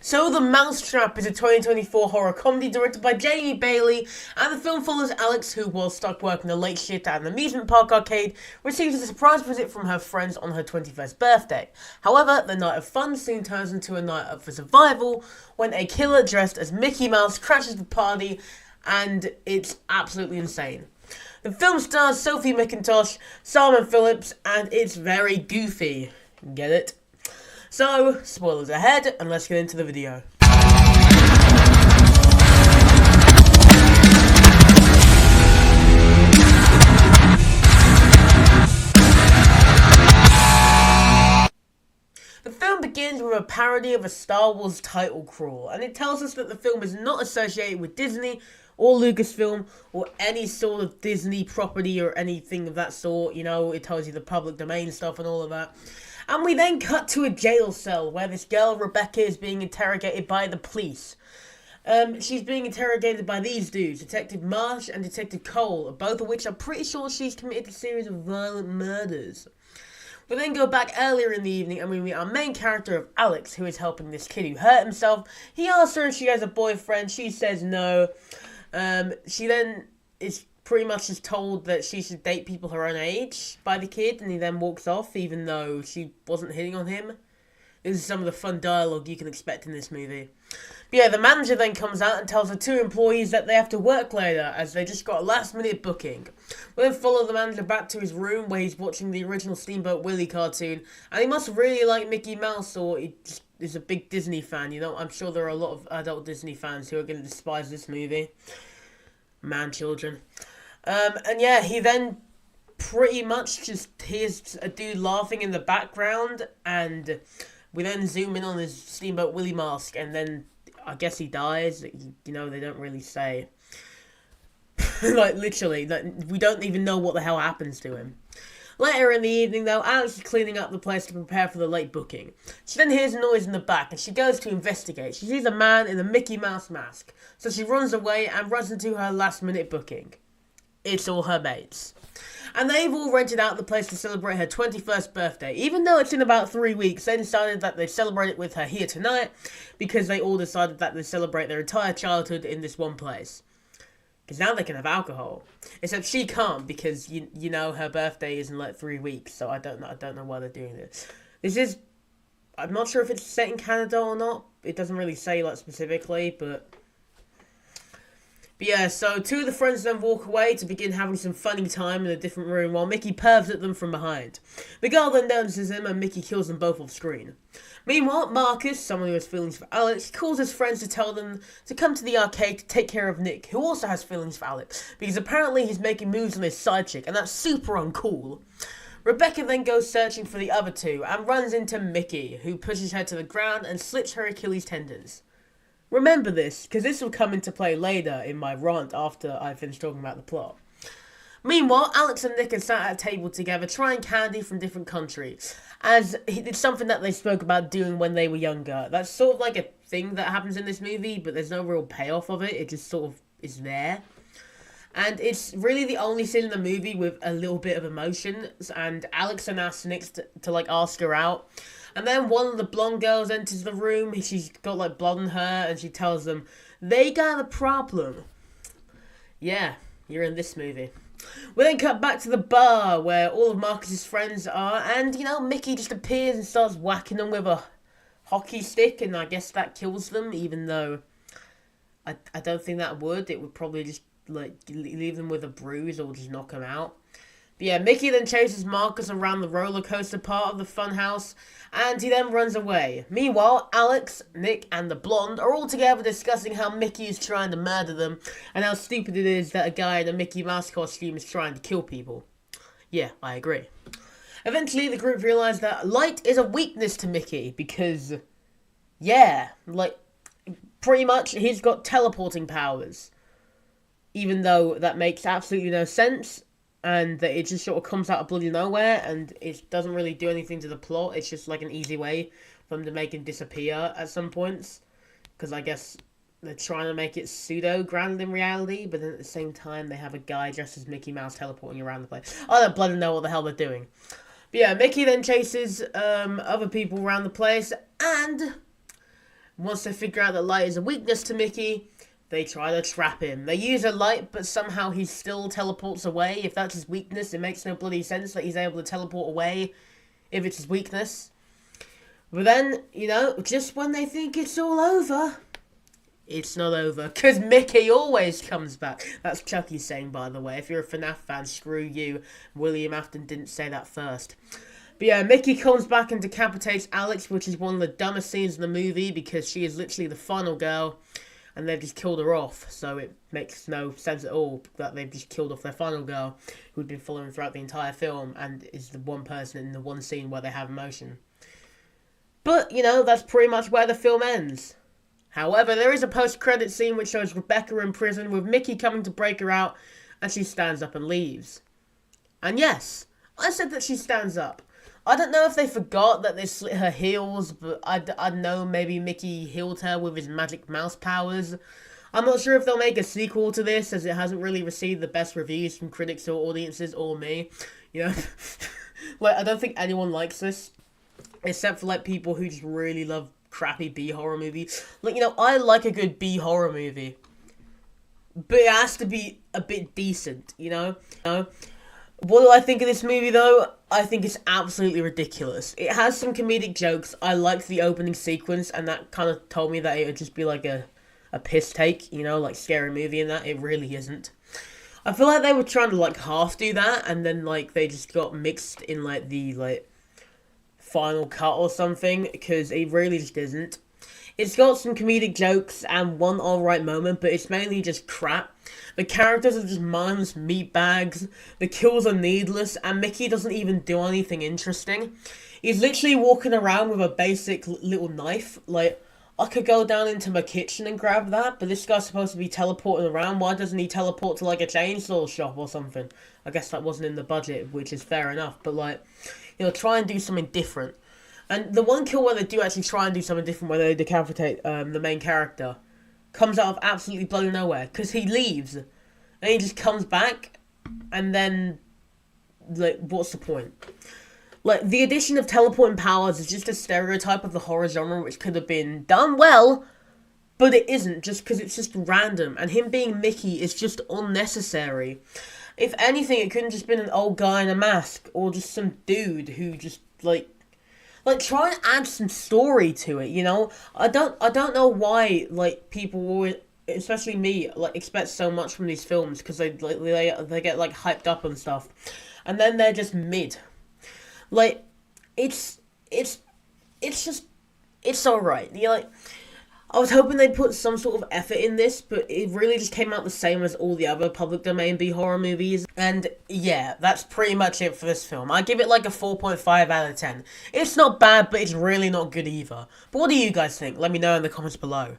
So The Mousetrap is a 2024 horror comedy directed by Jamie Bailey, and the film follows Alex, who, while stuck working a late shift at an amusement park arcade, receives a surprise visit from her friends on her 21st birthday. However, the night of fun soon turns into a night of survival when a killer dressed as Mickey Mouse crashes the party, and it's absolutely insane. The film stars Sophie McIntosh, Simon Phillips, and it's very goofy. Get it? So, spoilers ahead, and let's get into the video. The film begins with a parody of a Star Wars title crawl, and it tells us that the film is not associated with Disney or Lucasfilm or any sort of Disney property or anything of that sort. You know, it tells you the public domain stuff and all of that. And we then cut to a jail cell where this girl, Rebecca, is being interrogated by the police. She's being interrogated by these dudes, Detective Marsh and Detective Cole, both of which are pretty sure she's committed a series of violent murders. We then go back earlier in the evening and we meet our main character of Alex, who is helping this kid who hurt himself. He asks her if she has a boyfriend. She says no. She then is pretty much just told that she should date people her own age by the kid, and he then walks off even though she wasn't hitting on him. This is some of the fun dialogue you can expect in this movie. But yeah, the manager then comes out and tells the two employees that they have to work later as they just got a last minute booking. We then follow the manager back to his room where he's watching the original Steamboat Willie cartoon, and he must really like Mickey Mouse, or he just is a big Disney fan. You know, I'm sure there are a lot of adult Disney fans who are going to despise this movie. Man, children. And yeah, he then pretty much just hears a dude laughing in the background, and we then zoom in on his Steamboat Willie mask, and then I guess he dies. You know, they don't really say. Like, literally, we don't even know what the hell happens to him. Later in the evening, though, Alex is cleaning up the place to prepare for the late booking. She then hears a noise in the back, and she goes to investigate. She sees a man in a Mickey Mouse mask, so she runs away and runs into her last-minute booking. It's all her mates. And they've all rented out the place to celebrate her 21st birthday. Even though it's in about 3 weeks, they decided that they'd celebrate it with her here tonight, because they all decided that they'd celebrate their entire childhood in this one place. Because now they can have alcohol. Except she can't, because, you know, her birthday is in like 3 weeks, so I don't know why they're doing this. I'm not sure if it's set in Canada or not. It doesn't really say, like, specifically, but yeah, so two of the friends then walk away to begin having some funny time in a different room while Mickey pervs at them from behind. The girl then notices him and Mickey kills them both off screen. Meanwhile, Marcus, someone who has feelings for Alex, calls his friends to tell them to come to the arcade to take care of Nick, who also has feelings for Alex, because apparently he's making moves on his side chick, and that's super uncool. Rebecca then goes searching for the other two and runs into Mickey, who pushes her to the ground and slits her Achilles tendons. Remember this, because this will come into play later in my rant after I finish talking about the plot. Meanwhile, Alex and Nick are sat at a table together trying candy from different countries, as it's something that they spoke about doing when they were younger. That's sort of like a thing that happens in this movie, but there's no real payoff of it. It just sort of is there. And it's really the only scene in the movie with a little bit of emotion, and Alex and asks Nick to like ask her out. And then one of the blonde girls enters the room. She's got like blood on her, and she tells them, they got a problem. Yeah, you're in this movie. We then cut back to the bar where all of Marcus's friends are, and you know, Mickey just appears and starts whacking them with a hockey stick, and I guess that kills them, even though I don't think that would. It would probably just like leave them with a bruise or just knock them out. But yeah, Mickey then chases Marcus around the roller coaster part of the funhouse, and he then runs away. Meanwhile, Alex, Nick, and the blonde are all together discussing how Mickey is trying to murder them, and how stupid it is that a guy in a Mickey Mouse costume is trying to kill people. Yeah, I agree. Eventually, the group realize that light is a weakness to Mickey, because, yeah, like, pretty much he's got teleporting powers. Even though that makes absolutely no sense, and that it just sort of comes out of bloody nowhere, and it doesn't really do anything to the plot. It's just like an easy way for them to make him disappear at some points, because I guess they're trying to make it pseudo-grounded in reality, but then at the same time they have a guy dressed as Mickey Mouse teleporting around the place. I don't bloody know what the hell they're doing. But yeah, Mickey then chases other people around the place, and Once they figure out that light is a weakness to Mickey, they try to trap him. They use a light, but somehow he still teleports away. If that's his weakness, it makes no bloody sense that he's able to teleport away if it's his weakness. But then, you know, just when they think it's all over, it's not over. Because Mickey always comes back. That's Chucky's saying, by the way. If you're a FNAF fan, screw you. William Afton didn't say that first. But yeah, Mickey comes back and decapitates Alex, which is one of the dumbest scenes in the movie because she is literally the final girl and they've just killed her off. So it makes no sense at all that they've just killed off their final girl who'd been following throughout the entire film and is the one person in the one scene where they have emotion. But, you know, that's pretty much where the film ends. However, there is a post-credit scene which shows Rebecca in prison with Mickey coming to break her out and she stands up and leaves. And yes, I said that she stands up. I don't know if they forgot that they slit her heels, but I know maybe Mickey healed her with his magic mouse powers. I'm not sure if they'll make a sequel to this, as it hasn't really received the best reviews from critics or audiences or me. You know, like, I don't think anyone likes this, except for, like, people who just really love crappy B-horror movies. Like, you know, I like a good B-horror movie, but it has to be a bit decent, you know? What do I think of this movie, though? I think it's absolutely ridiculous. It has some comedic jokes. I liked the opening sequence, and that kind of told me that it would just be like a piss take, you know, like Scary Movie and that. It really isn't. I feel like they were trying to, like, half do that, and then, like, they just got mixed in, like, the, like, final cut or something, because it really just isn't. It's got some comedic jokes and one alright moment, but it's mainly just crap. The characters are just mindless meatbags, the kills are needless, and Mickey doesn't even do anything interesting. He's literally walking around with a basic little knife. Like, I could go down into my kitchen and grab that, but this guy's supposed to be teleporting around. Why doesn't he teleport to, like, a chainsaw shop or something? I guess that wasn't in the budget, which is fair enough, but, like, you know, try and do something different. And the one kill where they do actually try and do something different, where they decapitate the main character, comes out of absolutely bloody nowhere, because he leaves, and he just comes back, and then, like, what's the point? Like, the addition of teleporting powers is just a stereotype of the horror genre, which could have been done well, but it isn't, just because it's just random, and him being Mickey is just unnecessary. If anything, it couldn't just been an old guy in a mask, or just some dude who just, like, try and add some story to it, you know? I don't know why, like, people always, especially me, like, expect so much from these films, because they get, like, hyped up and stuff. And then they're just mid. Like, it's alright. You know, like, I was hoping they'd put some sort of effort in this, but it really just came out the same as all the other public domain B-horror movies. And yeah, that's pretty much it for this film. I give it like a 4.5 out of 10. It's not bad, but it's really not good either. But what do you guys think? Let me know in the comments below.